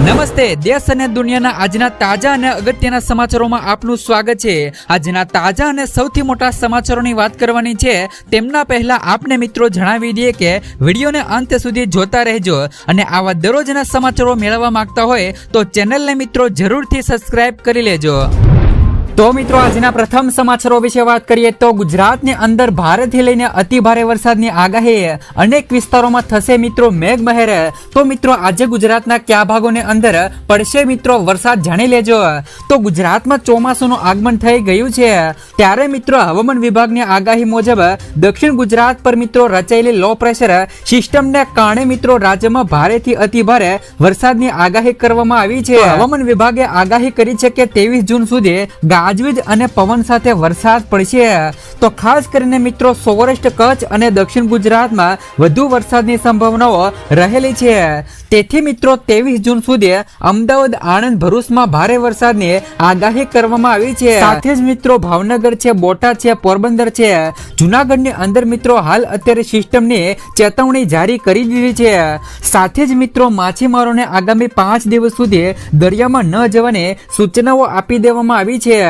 નમસ્તે, દેશ અને દુનિયાના આજના તાજા અને અગત્યના સમાચારોમાં આપનું સ્વાગત છે। આજના તાજા અને સૌથી મોટા સમાચારોની વાત કરવાની છે। તેમના પહેલા આપને મિત્રો જણાવી દઈએ કે વિડીયોને અંત સુધી જોતા રહેજો અને આવા દરરોજના સમાચારો મેળવવા માંગતા હોય તો ચેનલને મિત્રો જરૂરથી સબસ્ક્રાઇબ કરી લેજો। તો મિત્રો આજના પ્રથમ સમાચારો વિશે વાત કરીએ તો ગુજરાતની અંદર ભારેથી લઈને અતિ ભારે વરસાદની આગાહી, અનેક વિસ્તારોમાં થશે મિત્રો મેઘમહેર। તો મિત્રો આજે ગુજરાતના કયા ભાગોની અંદર પડશે મિત્રો વરસાદ જાણી લેજો। તો ગુજરાતમાં ચોમાસાનું આગમન થઈ ગયું છે, ત્યારે મિત્રો હવામાન વિભાગની આગાહી મુજબ દક્ષિણ ગુજરાત પર મિત્રો રચાયેલી લો પ્રેશર સિસ્ટમને કારણે મિત્રો રાજ્યમાં ભારેથી અતિ ભારે વરસાદની આગાહી કરવામાં આવી છે। હવામાન વિભાગે આગાહી કરી છે કે 23 જૂન સુધી ગાજવીજ અને પવન સાથે વરસાદ પડશે। તો ખાસ કરીને મિત્રો સૌરાષ્ટ્ર, કચ્છ અને દક્ષિણ ગુજરાતમાં વધુ વરસાદની સંભાવનાઓ રહેલી છે। તેથી મિત્રો 23 જૂન સુધી અમદાવાદ, આણંદ, ભરૂચમાં ભારે વરસાદની આગાહી કરવામાં આવી છે। સાથે જ મિત્રો ભાવનગર છે, બોટાદ છે, પોરબંદર છે, જુનાગઢની અંદર મિત્રો હાલ અત્યારે સિસ્ટમની ચેતવણી જારી કરી દીધી છે। સાથે જ મિત્રો માછીમારોને આગામી 5 દિવસ સુધી દરિયામાં ન જવાની સૂચનાઓ આપી દેવામાં આવી છે।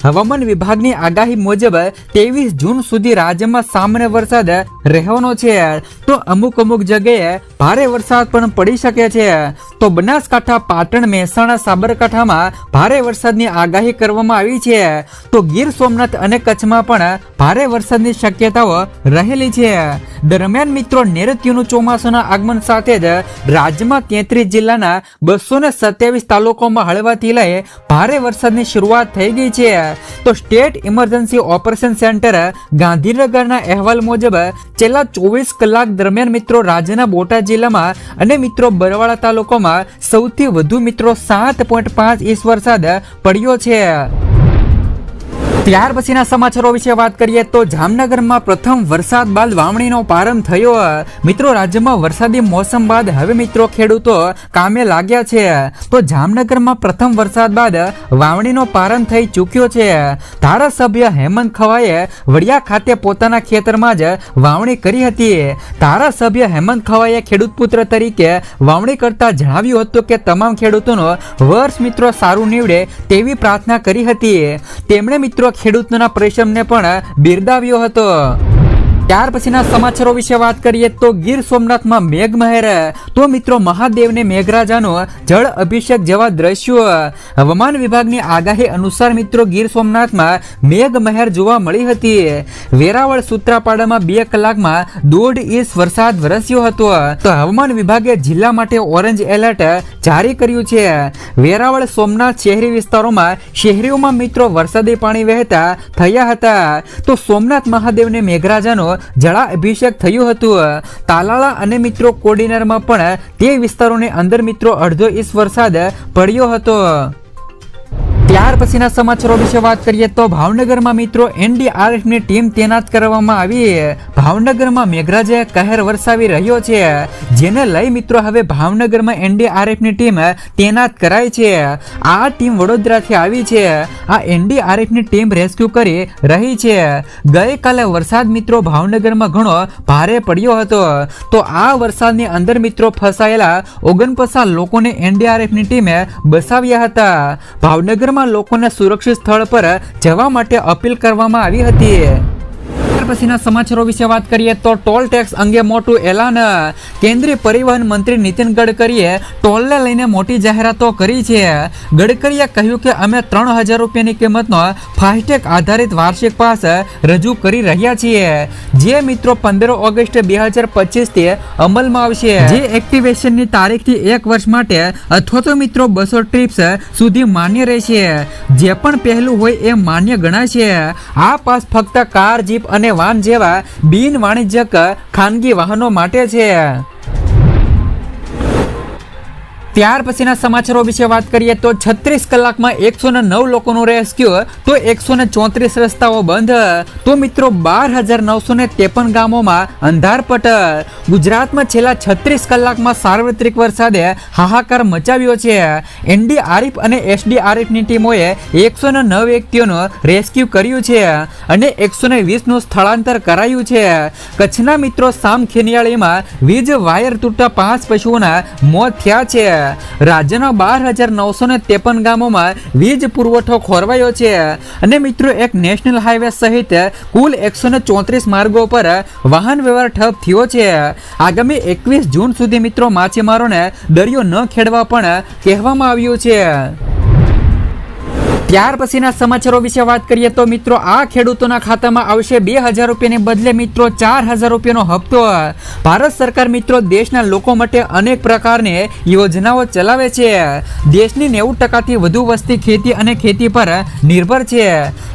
હવામાન વિભાગની આગાહી મુજબ 23 જૂન સુધી રાજ્યમાં સામાન્ય વરસાદ રહેવાનો છે। તો અમુક જગ્યાએ ભારે વરસાદ પણ પડી શકે છે। તો બનાસકાંઠા, પાટણ, મહેસાણા, સાબરકાંઠામાં ભારે વરસાદની આગાહી કરવામાં આવી છે। તો ગીર સોમનાથ અને કચ્છમાં પણ ભારે વરસાદની શક્યતાઓ રહેલી છે। દરમિયાન મિત્રો નૈઋત્યનું ચોમાસાના આગમન સાથે જ રાજ્યમાં 33 જિલ્લાના 227 તાલુકાઓમાં હળવાથી લઈ ભારે વરસાદની શરૂઆત થઈ ગઈ છે। તો સ્ટેટ ઇમરજન્સી ઓપરેશન સેન્ટર ગાંધીનગરના અહેવાલ મુજબ છેલ્લા 24 કલાક દરમિયાન મિત્રો રાજ્યના બોટાદ જિલ્લામાં અને મિત્રો બરવાળા તાલુકામાં સૌથી વધુ મિત્રો 7.5 ઇંચ વરસાદ પડ્યો છે। ત્યાર પછીના સમાચારો વિશે વાત કરીએ તો જામનગરમાં પ્રથમ વરસાદ બાદ વાવણીનો પ્રારંભ થયો। મિત્રો રાજ્યમાં વરસાદી મોસમ બાદ હવે મિત્રો ખેડૂતો કામે લાગ્યા છે। તો જામનગરમાં પ્રથમ વરસાદ બાદ વાવણીનો પ્રારંભ થઈ ચૂક્યો છે। ધારાસભ્ય હેમંત ખવાએ વડિયા ખાતે પોતાના ખેતરમાં જ વાવણી કરી હતી। ધારાસભ્ય હેમંત ખવાએ ખેડૂત પુત્ર તરીકે વાવણી કરતા જણાવ્યું હતું કે તમામ ખેડૂતોનો વર્ષ મિત્રો સારું નીવડે તેવી પ્રાર્થના કરી હતી। તેમણે મિત્રો ખેડૂતોના પરિશ્રમને પણ બિરદાવ્યો હતો। ત્યાર પછીના સમાચારો વિશે વાત કરીએ તો ગીર સોમનાથમાં મેઘમહેર। તો મિત્રો મહાદેવને મેઘરાજાનો જળ અભિષેક જેવા દ્રશ્યો। હવામાન વિભાગની આગાહી અનુસાર મિત્રો ગીર સોમનાથમાં મેઘમહેર જોવા મળી હતી। વેરાવળ, સૂત્રાપાડામાં 2 કલાકમાં 1.5 ઇંચ વરસાદ વરસ્યો હતો। તો હવામાન વિભાગે જિલ્લા માટે ઓરેન્જ એલર્ટ જારી કર્યું છે। વેરાવળ, સોમનાથ શહેરી વિસ્તારોમાં શહેરીઓમાં મિત્રો વરસાદી પાણી વહેતા થયા હતા। તો સોમનાથ મહાદેવને મેઘરાજાનો જળા અભિષેક થયું હતું। તાલાળા અને મિત્રો કોડીનારમાં પણ તે વિસ્તારોની અંદર મિત્રો 1.5 ઇંચ વરસાદ પડ્યો હતો। ત્યાર પછીના સમાચારો વિશે વાત કરીએ તો ભાવનગરમાં મિત્રો એનડીઆરએફની ટીમ તૈનાત કરવામાં આવી। ભાવનગરમાં મેઘરાજાએ કહેર વરસાવી રહ્યો છે, જેને લઈ મિત્રો હવે ભાવનગરમાં એનડીઆરએફની ટીમ તૈનાત કરાઈ છે। આ ટીમ વડોદરાથી આવી છે। આ એનડીઆરએફની ટીમ રેસ્ક્યુ કરી રહી છે। ગઈકાલે વરસાદ મિત્રો ભાવનગરમાં ઘણો ભારે પડ્યો હતો। તો આ વરસાદની અંદર મિત્રો ફસાયેલા 49 લોકોને એનડીઆરએફની ટીમે બચાવ્યા હતા। ભાવનગરમાં લોકોને સુરક્ષિત સ્થળ પર જવા માટે અપીલ કરવામાં આવી હતી। પછીના સમાચારો વિશે વાત કરીએ તો ટોલ ટેક્સ અંગે મોટું એલાન। કેન્દ્રીય પરિવહન મંત્રી નીતિન ગડકરીએ ટોલને લઈને મોટી જાહેરાતો કરી છે। ગડકરીએ કહ્યું કે અમે 3000 રૂપિયાની કિંમતનો ફાસ્ટેગ આધારિત વાર્ષિક પાસ રજૂ કરી રહ્યા છીએ, જે મિત્રો 15 ઓગસ્ટ 2025 થી અમલમાં આવશે, જે એક્ટિવેશનની તારીખથી 1 વર્ષ માટે અથવા તો મિત્રો 200 ટ્રીપ્સ સુધી માન્ય રહેશે। જે પણ પહેલું હોય એ માન્ય ગણાશે। આ પાસ ફક્ત કાર, જીપ અને વાન જેવા બિન વાણિજ્યક ખાનગી વાહનો માટે છે। ત્યાર પછીના સમાચારો વિશે વાત કરીએ તો 36 કલાકમાં 109 લોકોનું રેસ્ક્યુ, તો 134 રસ્તાઓ બંધ। તો મિત્રો 12,953 ગામોમાં અંધારપટ। ગુજરાતમાં છેલ્લા 36 કલાકમાં સાર્વત્રિક વરસાદે હાહાકાર મચાવ્યો છે। એનડીઆરએફ અને એસડીઆરએફની ટીમોએ 109 વ્યક્તિઓનું રેસ્ક્યુ કર્યું છે અને 120નું સ્થળાંતર કરાયું છે। કચ્છના મિત્રો સામ ખેનિયાળીમાં વીજ વાયર તૂટતા 5 પશુઓના મોત થયા છે। રાજ્યના 12,953 ગામોમાં વીજ પુરવઠો ખોરવાયો છે અને મિત્રો એક નેશનલ હાઈવે સહિત કુલ 134 માર્ગો પર વાહન વ્યવહાર ઠપ થયો છે. આગામી 21 જૂન સુધી મિત્રો માછીમારોને દરિયો ન ખેડવા પણ કહેવામાં આવ્યું છે. ત્યાર પછીના સમાચારો વિશે વાત કરીએ તો મિત્રો આ ખેડૂતોના ખાતામાં આવશે 2,000 રૂપિયાને બદલે મિત્રો 4,000 રૂપિયાનો હપ્તો. ભારત સરકાર મિત્રો દેશના લોકો માટે અનેક પ્રકારની યોજનાઓ ચલાવે છે. દેશની 90%થી વધુ વસ્તી ખેતી અને ખેતી પર નિર્ભર છે.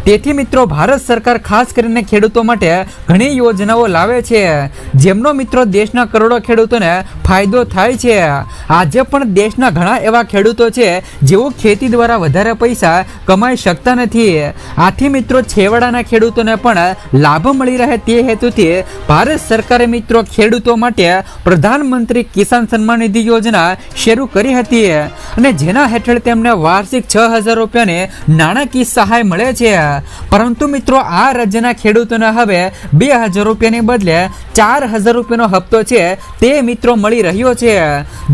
તેથી મિત્રો ભારત સરકાર ખાસ કરીને ખેડૂતો માટે ઘણી યોજનાઓ લાવે છે જેમનો મિત્રો દેશના કરોડો ખેડૂતોને ફાયદો થાય છે. આજે પણ દેશના ઘણા એવા ખેડૂતો છે જેઓ ખેતી દ્વારા વધારે પૈસા કમાઈ શકતા નથી. આથી મિત્રો છેવાડાના ખેડૂતોને પણ લાભ મળી રહે તે હેતુથી ભારત સરકારે મિત્રો ખેડૂતો માટે પ્રધાનમંત્રી કિસાન સન્માન નિધિ યોજના શરૂ કરી હતી અને જેના હેઠળ તેમને વાર્ષિક 6,000 રૂપિયાની નાણાકીય સહાય મળે છે. પરંતુ મિત્રો આ રાજ્યના ખેડૂતોને હવે 2,000 રૂપિયાની બદલે 4,000 રૂપિયાનો હપ્તો છે તે મિત્રો મળી રહ્યો છે.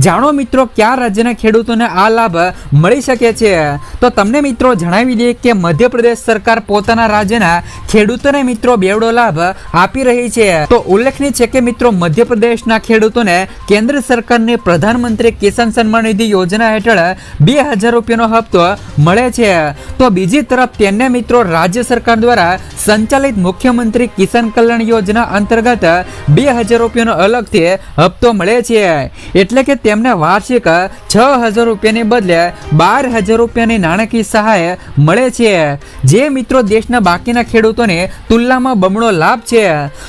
જાણો મિત્રો કયા રાજ્યના ખેડૂતોને આ લાભ મળી શકે છે. તો તમને મિત્રો જણાવી દઈએ કે મધ્યપ્રદેશ સરકાર પોતાના રાજ્યના ખેડૂતોને મિત્રો બેવડો લાભ આપી રહી છે. તો ઉલ્લેખનીય છે કે મિત્રો મધ્યપ્રદેશના ખેડૂતોને કેન્દ્ર સરકારની પ્રધાનમંત્રી કિસાન સન્માન નિધિ યોજના હેઠળ 2,000 રૂપિયાનો હપ્તો મળે છે. તો બીજી તરફ તેમને મિત્રો રાજ્ય સરકાર દ્વારા સંચાલિત મુખ્યમંત્રી કિસાન કલ્યાણ યોજના અંતર્ગત 2,000 રૂપિયાનો અલગથી હપ્તો મળે છે. એટલે કે તેમને વાર્ષિક 6,000 રૂપિયાની બદલે 12,000 રૂપિયાની નાણાકીય સહાય મળે છે, જે મિત્રો દેશના બાકીના ખેડૂતોને તુલનામાં બમણો લાભ છે.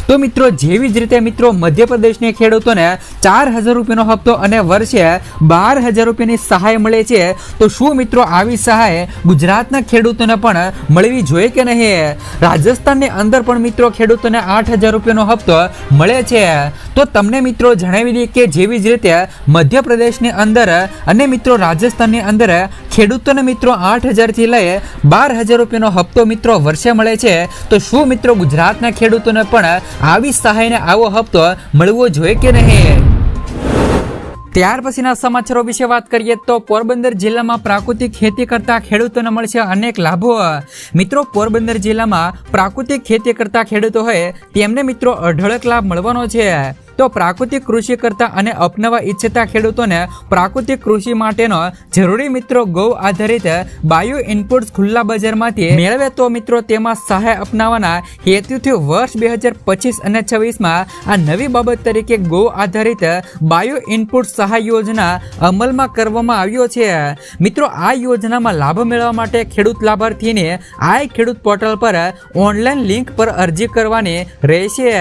તો મિત્રો જેવી જ રીતે મિત્રો મધ્યપ્રદેશના ખેડૂતોને 4,000 રૂપિયાનો હપ્તો અને વર્ષે 12,000 રૂપિયાની સહાય મળે છે, તો શું મિત્રો આવી સહાય ગુજરાતના ખેડૂતોને પણ મળવી જોઈએ કે નહીં? રાજસ્થાનની અંદર પણ મિત્રો ખેડૂતોને 8,000 રૂપિયાનો હપ્તો મળે છે. તો તમને મિત્રો જણાવી દઈએ કે જેવી જ રીતે મધ્યપ્રદેશની અંદર અને મિત્રો રાજસ્થાનની અંદર ખેડૂતોને મિત્રો 8,000 થી લઈ 12,000 રૂપિયાનો હપ્તો મિત્રો વર્ષે મળે છે, તો શું મિત્રો ગુજરાતના ખેડૂતોને પણ આવી સહાયને આવો હપ્તો મળવો જોઈએ કે નહીં? ત્યાર પછીના સમાચારો વિશે વાત કરીએ તો પોરબંદર જિલ્લામાં પ્રાકૃતિક ખેતી કરતા ખેડૂતોને મળશે અનેક લાભો. મિત્રો પોરબંદર જિલ્લામાં પ્રાકૃતિક ખેતી કરતા ખેડૂતો હોય તેમને મિત્રો અઢળક લાભ મળવાનો છે. તો પ્રાકૃતિક કૃષિ કરતા અને અપનાવવા ઈચ્છતા ખેડૂતોને પ્રાકૃતિક કૃષિ માટેનો જરૂરી મિત્રો ગૌ આધારિત બાયો ઇનપુટ્સ ખુલ્લા બજારમાંથી મેળવે તો મિત્રો તેમાં સહાય અપનાવવાના હેતુથી વર્ષ 2025 અને 26માં આ નવી બાબત તરીકે ગૌ આધારિત બાયો ઇનપુટ સહાય યોજના અમલમાં કરવામાં આવ્યો છે. મિત્રો આ યોજનામાં લાભ મેળવવા માટે ખેડૂત લાભાર્થીને આ ખેડૂત પોર્ટલ પર ઓનલાઈન લિંક પર અરજી કરવાની રહેશે.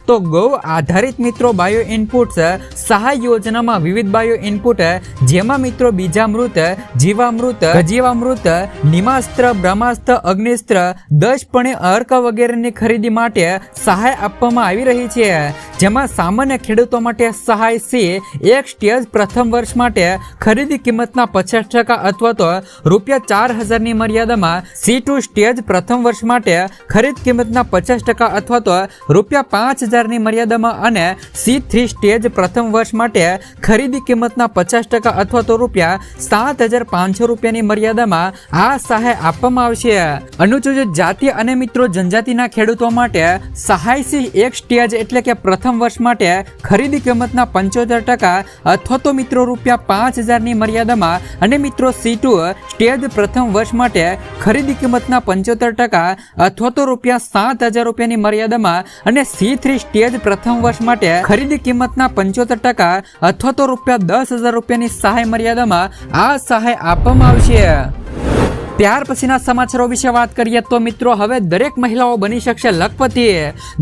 તો ગૌ આધારિત મિત્રો બાયો ઇનપુટ્સ સહાય યોજનામાં વિવિધ બાયો ઇનપુટ જેમાં મિત્રો બીજામૃત, જીવામૃત, સજીવામૃત, નિમાસ્ત્ર, બ્રહ્માસ્ત્ર, અગ્નિસ્ત્ર, દશપણે અર્ક વગેરેની ખરીદી માટે સહાય આપવામાં આવી રહી છે. જેમાં સામાન્ય ખેડૂતો માટે સહાય સી એક સ્ટેજ પ્રથમ વર્ષ માટે ખરીદી કિંમતના 50% અથવા તો ₹4,000 ની મર્યાદામાં, C2 સ્ટેજ પ્રથમ વર્ષ માટે ખરીદ કિંમતના 50% અથવા તો ₹5,000 ની મર્યાદામાં અને C3 સ્ટેજ પ્રથમ વર્ષ માટે ખરીદી કિંમતના 50% અથવા તો ₹7,500 રૂપિયાની મર્યાદામાં આ સહાય આપવામાં આવશે. અનુસૂચિત જાતિ અને મિત્રો જનજાતિના ખેડૂતો માટે સહાય સી એક સ્ટેજ એટલે કે પ્રથમ વર્ષ માટે ખરીદી કિંમતના 75% અથવા તો મિત્રો ₹5,000 ની મર્યાદામાં અને મિત્રો C2 સ્ટેજ પ્રથમ વર્ષ માટે ખરીદી કિંમતના 75% અથવા તો ₹7,000 રૂપિયાની મર્યાદામાં અને C3 સ્ટેજ પ્રથમ વર્ષ માટે ખરીદી કિંમતના 75% અથવા તો ₹10,000 રૂપિયાની સહાય મર્યાદામાં આ સહાય આપવામાં આવશે. ત્યાર પછીના સમાચારો વિશે વાત કરીએ તો મિત્રો હવે દરેક મહિલાઓ બની શકશે લખપતિ.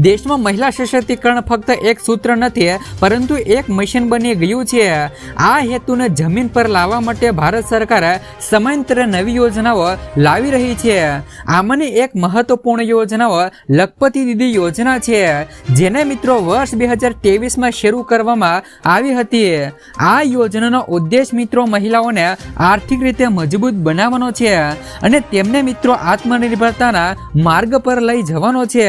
દેશમાં મહિલા સશક્તિકરણ ફક્ત એક સૂત્ર નથી પરંતુ એક મિશન બની ગયું છે. આ હેતુને જમીન પર લાવવા માટે ભારત સરકાર સમયાંતરે નવી યોજનાઓ લાવી રહી છે. આમાંની એક મહત્વપૂર્ણ યોજનાઓ લખપતિ દીદી યોજના છે, જેને મિત્રો વર્ષ 2023માં શરૂ કરવામાં આવી હતી. આ યોજનાનો ઉદ્દેશ મિત્રો મહિલાઓને આર્થિક રીતે મજબૂત બનાવવાનો છે. અને તેમને મિત્રો આત્મનિર્ભરતાના માર્ગ પર લઈ જવાનો છે.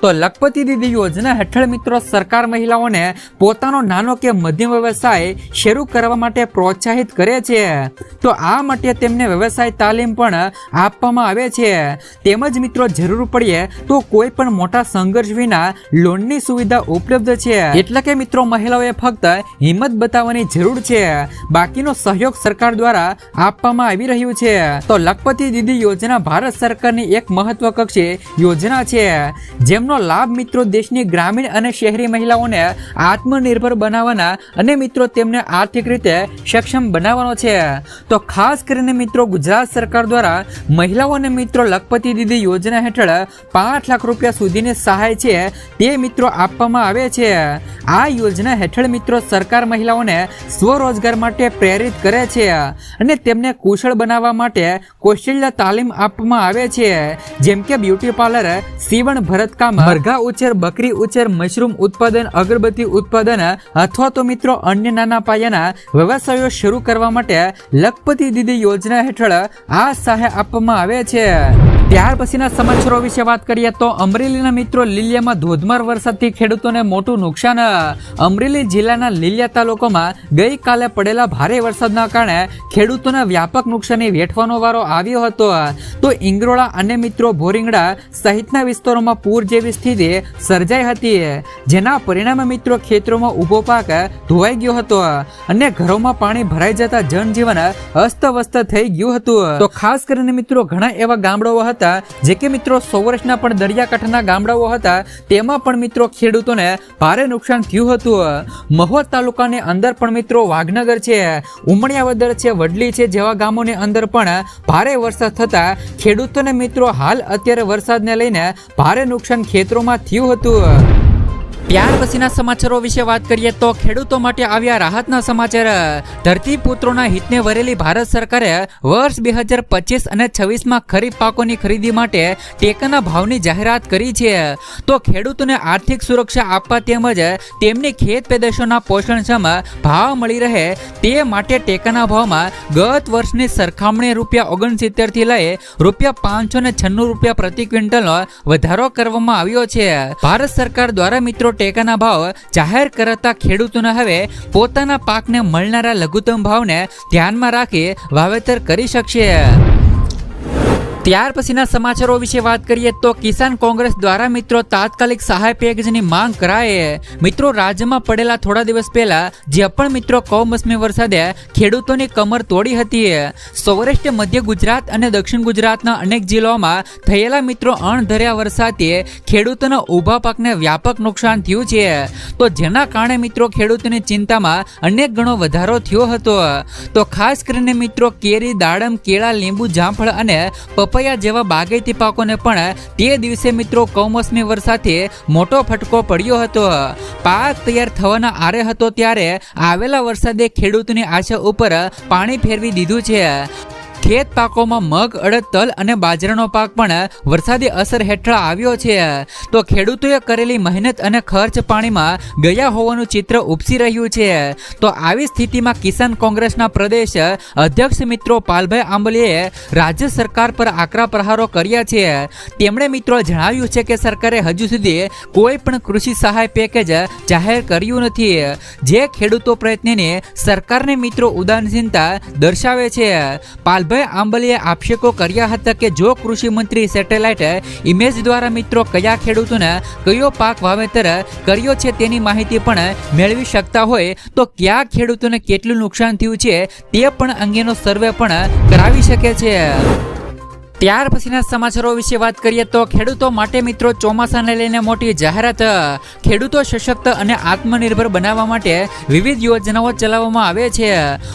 તો લખપતિ દીદી યોજના હેઠળ મિત્રો સરકાર મહિલાઓને પોતાનો નાનો કે મધ્યમ વ્યવસાય શરૂ કરવા માટે પ્રોત્સાહિત કરે છે. તો આ માટે તેમને વ્યવસાય તાલીમ પણ આપવામાં આવે છે. તેમજ મિત્રો જરૂર પડે તો કોઈ પણ મોટા સંઘર્ષ વિના લોનની સુવિધા ઉપલબ્ધ છે. એટલે કે મિત્રો મહિલાઓએ ફક્ત હિંમત બતાવવાની જરૂર છે, બાકીનો સહયોગ સરકાર દ્વારા આપવામાં આવી રહ્યું છે. તો લખપતિ દીદી યોજના ભારત સરકારની એક મહત્વકાંક્ષી યોજના છે, જેમનો લાભ મિત્રો દેશની ગ્રામીણ અને શહેરી મહિલાઓને આત્મનિર્ભર બનાવવાના અને મિત્રો તેમને આર્થિક રીતે સક્ષમ બનાવવાનો છે. તો ખાસ કરીને મિત્રો ગુજરાત સરકાર દ્વારા મહિલાઓને મિત્રો લખપતિ દીદી યોજના હેઠળ 5 લાખ રૂપિયા સુધીની સહાય છે તે મિત્રો આપવામાં આવે છે. આ યોજના હેઠળ મિત્રો સરકાર મહિલાઓને સ્વરોજગાર માટે પ્રેરિત કરે છે અને તેમને કુશળ બનાવવા માટે કૌશલ્ય તાલીમ આપવામાં આવે છે, જેમ કે બ્યુટી પાર્લર, સીવણ, ભરતકામ, મરઘા ઉછેર, બકરી ઉછેર, મશરૂમ ઉત્પાદન, અગરબત્તી ઉત્પાદન અથવા તો મિત્રો અન્ય નાના પાયાના વ્યવસાયો શરૂ કરવા માટે લખપતિ દીદી યોજના હેઠળ આ સહાય આપવામાં આવે છે. ત્યાર પછીના સમાચારો વિશે વાત કરીએ તો અમરેલીના મિત્રો લીલિયામાં ધોધમાર વરસાદથી ખેડૂતોને મોટું નુકસાન. અમરેલી જિલ્લાના લીલિયા તાલુકામાં ગઈકાલે પડેલા ભારે વરસાદના કારણે ખેડૂતોને વ્યાપક નુકસાની વેઠવાનો વારો આવ્યો હતો. તો ઇંગરોળા અને મિત્રો ભોરિંગડા સહિતના વિસ્તારોમાં પૂર જેવી સ્થિતિ સર્જાઈ હતી, જેના પરિણામે મિત્રો ખેતરોમાં ઊભો પાક ધોવાઈ ગયો હતો અને ઘરોમાં પાણી ભરાઈ જતા જનજીવન અસ્તવ્યસ્ત થઈ ગયું હતું. તો ખાસ કરીને મિત્રો ઘણા એવા ગામડાઓ હતા જે કે મિત્રો સૌરાષ્ટ્રના પણ દરિયાકાંઠાના ગામડાઓ હતા, તેમાં પણ મિત્રો ખેડૂતોને ભારે નુકસાન થયું હતું. મહુવા તાલુકાની અંદર પણ મિત્રો વાઘનગર છે, ઉમણિયાવદર છે, વડલી છે જેવા ગામોની અંદર પણ ભારે વરસાદ થતા ખેડૂતોને મિત્રો હાલ અત્યારે વરસાદને લઈને ભારે નુકસાન ખેતરોમાં થયું હતું. ત્યાર પછીના સમાચારો વિશે વાત કરીએ તો ખેડૂતો માટે આવ્યા રાહતના સમાચાર. ધરતીપુત્રોના હિતને વરેલી ભારત સરકારે વર્ષ 2025 અને 26માં ખરીફ પાકોની ખરીદી માટે ટેકાના ભાવની જાહેરાત કરી છે. તો ખેડૂતોને આર્થિક સુરક્ષા આપવા તેમજ તેમની ખેત પેદાશોના પોષણક્ષમ ભાવ મળી રહે તે માટે ટેકાના ભાવમાં ગત વર્ષની સરખામણીએ ₹69 થી લઈ ₹596 પ્રતિ ક્વિન્ટલનો વધારો કરવામાં આવ્યો છે. ભારત સરકાર દ્વારા મિત્રો ટેકાના ભાવ જાહેર કરાતા ખેડૂતોને હવે પોતાના પાકને મળનારા લઘુત્તમ ભાવને ધ્યાનમાં રાખી વાવેતર કરી શકશે. ત્યાર પછીના સમાચારો વિશે વાત કરીએ તો કિસાન કોંગ્રેસ દ્વારા મિત્રો તાત્કાલિક સહાય પેકેજની માંગ કરાય. મિત્રો રાજ્યમાં પડેલા થોડા દિવસ પહેલા જે પણ મિત્રો કમોસમી વરસાદે ખેડૂતોની કમર તોડી હતી. સૌરાષ્ટ્ર, મધ્ય ગુજરાત અને દક્ષિણ ગુજરાતના અનેક જિલ્લાઓમાં થયેલા મિત્રો અણધર્યા વરસાદથી ખેડૂતોના ઊભા પાકને વ્યાપક નુકસાન થયું છે. તો જેના કારણે મિત્રો ખેડૂતોની ચિંતામાં અનેક ગણો વધારો થયો હતો. તો ખાસ કરીને મિત્રો કેરી, દાડમ, કેળા, લીંબુ, જામફળ અને પપૈયા જેવા બાગાયતી પાકોને પણ તે દિવસે મિત્રો કમોસમી વરસાદથી મોટો ફટકો પડ્યો હતો. પાક તૈયાર થવાના આરે હતો ત્યારે આવેલા વરસાદે ખેડૂતોની આશા ઉપર પાણી ફેરવી દીધું છે. ખેત પાકોમાં મગ, અડદ, તલ અને બાજરાનો પાક પણ વરસાદી અસર હેઠળ આવ્યો છે. તો ખેડૂતોએ કરેલી મહેનત અને ખર્ચ પાણીમાં ગયા હોવાનું ચિત્ર ઉપસી રહ્યું છે. તો આવી સ્થિતિમાં કિસાન કોંગ્રેસના પ્રદેશ અધ્યક્ષ મિત્રો પાલભાઈ આંબલીએ રાજ્ય સરકાર પર આકરા પ્રહારો કર્યા છે. તેમણે મિત્રો જણાવ્યું છે કે સરકારે હજુ સુધી કોઈ પણ કૃષિ સહાય પેકેજ જાહેર કર્યું નથી, જે ખેડૂતો પ્રયત્નની સરકારને મિત્રો ઉદાસીનતા દર્શાવે છે. પાલભાઈ આંબલીએ આક્ષેપો કર્યા હતા કે જો કૃષિ મંત્રી સેટેલાઇટ ઇમેજ દ્વારા મિત્રો કયા ખેડૂતોને કયો પાક વાવેતર કર્યો છે તેની માહિતી પણ મેળવી શકતા હોય તો કયા ખેડૂતોને કેટલું નુકસાન થયું છે તે પણ અંગેનો સર્વે પણ કરાવી શકે છે. ત્યાર પછીના સમાચારો વિશે વાત કરીએ તો ખેડૂતો માટે મિત્રો ચોમાસાને લઈને મોટી જાહેરાત. ખેડૂતો સશક્ત અને આત્મનિર્ભર બનાવવા માટે વિવિધ યોજનાઓ ચલાવવામાં આવે છે.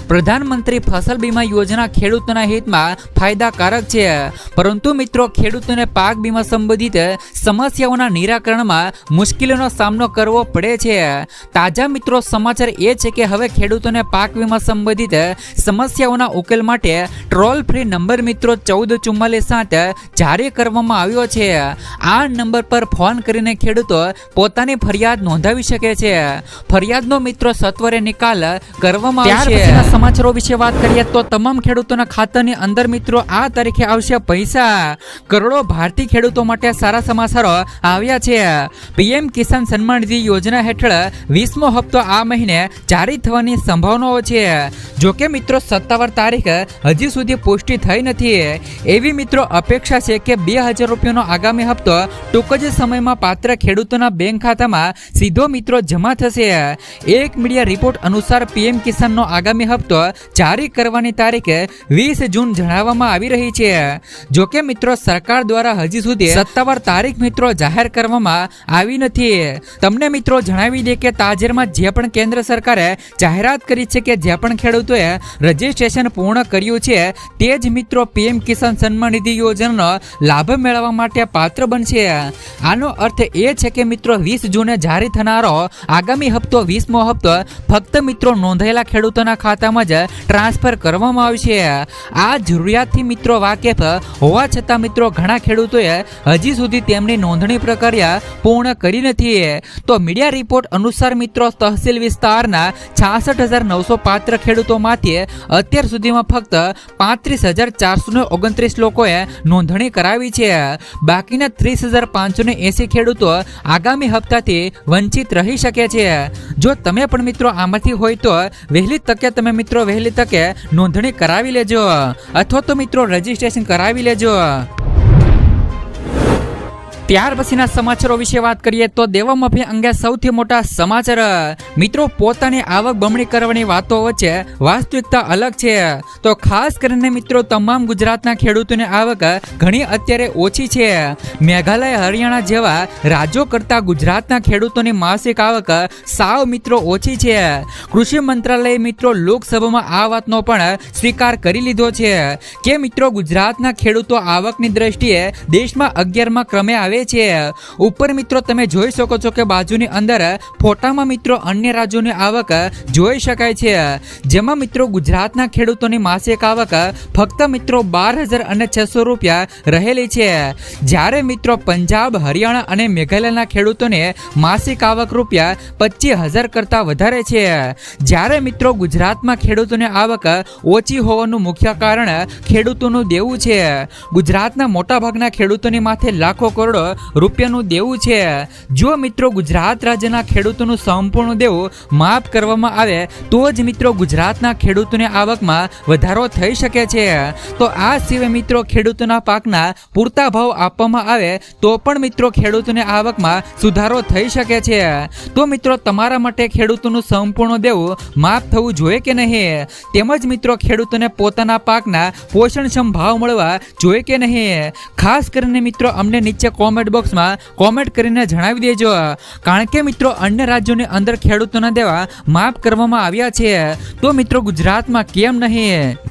પ્રધાનમંત્રી ફસલ બીમા યોજના ખેડૂતોના હિતમાં ફાયદાકારક છે, પરંતુ મિત્રો ખેડૂતોને પાક બીમા સંબંધિત સમસ્યાઓના નિરાકરણમાં મુશ્કેલીનો સામનો કરવો પડે છે. તાજા મિત્રો સમાચાર એ છે કે હવે ખેડૂતોને પાક વીમા સંબંધિત સમસ્યાઓના ઉકેલ માટે ટોલ ફ્રી નંબર મિત્રો 1444 44 જારી કરવામાં આવ્યો છે। આ નંબર પર ફોન કરીને ખેડૂતો પોતાની ફરિયાદ નોંધાવી શકે છે। ફરિયાદનો મિત્રો સત્વરે નિકાલ કરવામાં આવશે। ત્યાર પછીના સમાચારો વિશે વાત કરીએ તો તમામ ખેડૂતોના ખાતાની અંદર મિત્રો આ તારીખે આવશે પૈસા। કરોડો ભારતીય ખેડૂતો માટે સારા સમાચારો આવ્યા છે। પીએમ કિસાન સન્માન નિધિ યોજના હેઠળ 20મો હપ્તો આ મહિને જારી થવાની સંભાવનાઓ છે। જોકે મિત્રો સત્તાવાર તારીખ હજી સુધી પુષ્ટિ થઈ નથી। એવી મિત્રો અપેક્ષા છે કે 2000 રૂપિયાનો આગામી હપ્તો ટૂંક જ સમયમાં પાત્ર ખેડૂતોના બેંક ખાતામાં સીધો મિત્રો જમા થશે। એક મીડિયા રિપોર્ટ અનુસાર પીએમ કિસાનનો આગામી હપ્તો જારી કરવાની તારીખ 20 જૂન જણાવવામાં આવી રહી છે। જોકે મિત્રો સરકાર દ્વારા હજી સુધી સત્તાવાર તારીખ મિત્રો જાહેર કરવામાં આવી નથી। તમને મિત્રો જણાવી દે કે તાજેતરમાં જે પણ કેન્દ્ર સરકારે જાહેરાત કરી છે કે જે પણ ખેડૂતોએ રજીસ્ટ્રેશન પૂર્ણ કર્યું છે તે જ મિત્રો પીએમ કિસાન સન્માન નિધિ યોજનાનો લાભ મેળવવા માટે પાત્ર બનશે। આનો અર્થ એ છે કે મિત્રો 20 જૂને જારી થનારો આગામી હપ્તો 20મો હપ્તો ફક્ત મિત્રો નોંધાયેલા ખેડૂતોના ખાતામાં જ ટ્રાન્સફર કરવામાં આવશે। આ જરૂરિયાતથી મિત્રો વાકેફ હોવા છતાં મિત્રો ઘણા ખેડૂતોએ હજી સુધી તેમની નોંધણી પ્રક્રિયા પૂર્ણ કરી નથી। તો મીડિયા રિપોર્ટ અનુસાર મિત્રો તહસીલ વિસ્તારના 66,900 પાત્ર ખેડૂતોમાંથી અત્યાર સુધીમાં ફક્ત 35,429 લોકોએ નોંધણી કરાવી છે। બાકીના 30,580 ખેડૂતો આગામી હપ્તાથી વંચિત રહી શકે છે। જો તમે પણ મિત્રો આમાંથી હોય તો વહેલી તકે નોંધણી કરાવી લેજો અથવા તો મિત્રો રજીસ્ટ્રેશન કરાવી લેજો। ત્યાર પછીના સમાચારો વિશે વાત કરીએ તો દેવા માફી અંગે સૌથી મોટા સમાચાર। મિત્રો પોતાની આવક બમણી કરવાની વાતો વચ્ચે વાસ્તવિકતા અલગ છે। તો ખાસ કરીને મિત્રો તમામ ગુજરાતના ખેડૂતોની આવક ઘણી અત્યારે ઓછી છે। મેઘાલય હરિયાણા જેવા રાજ્યો કરતાં ગુજરાતના ખેડૂતોની માસિક આવક સાવ મિત્રો ઓછી છે। કૃષિ મંત્રાલયે મિત્રો લોકસભામાં આ વાતનો પણ સ્વીકાર કરી લીધો છે કે મિત્રો ગુજરાતના ખેડૂતો આવકની દ્રષ્ટિએ દેશમાં 11મા ક્રમે આવે છે। ઉપર મિત્રો તમે જોઈ શકો છો કે બાજુની અંદર ફોટામાં મિત્રો અન્ય રાજ્યોની આવક જોઈ શકાય છે, જેમાં મિત્રો ગુજરાતના ખેડૂતોની માસિક આવક ફક્ત મિત્રો 12,600 રૂપિયા રહેલી છે, જ્યારે મિત્રો પંજાબ, હરિયાણા અને મેઘાલયના ખેડૂતોને માસિક આવક રૂપિયા 25,000 કરતાં વધારે છે। જ્યારે મિત્રો ગુજરાતમાં ખેડૂતોની આવક ઓછી હોવાનું મુખ્ય કારણ ખેડૂતોનું દેવું છે। ગુજરાતના મોટાભાગના ખેડૂતોની માથે લાખો કરોડો રૂપિયાનું દેવું છે। જો મિત્રો ગુજરાત રાજ્યના ખેડૂતોનું સંપૂર્ણ દેવું માફ કરવામાં આવે તો જ મિત્રો ગુજરાતના ખેડૂતોની આવકમાં વધારો થઈ શકે છે। તો આ સિવાય મિત્રો ખેડૂતોના પાકના પૂરતા ભાવ આપવામાં આવે તો પણ મિત્રો ખેડૂતોની આવકમાં સુધારો થઈ શકે છે। તો મિત્રો તમારા માટે ખેડૂતોનું સંપૂર્ણ દેવું માફ થવું જોઈએ કે નહીં, તેમજ મિત્રો ખેડૂતોને પોતાના પાકના પોષણક્ષમ ભાવ મળવા જોઈએ કે નહીં, ખાસ કરીને મિત્રો અમને નીચે કોમેન્ટ બોક્સમાં કોમેન્ટ કરીને જણાવી દેજો, કારણ કે મિત્રો અન્ય રાજ્યોની અંદર ખેડૂતોના દેવા માફ કરવામાં આવ્યા છે, તો મિત્રો ગુજરાતમાં કેમ નહીં।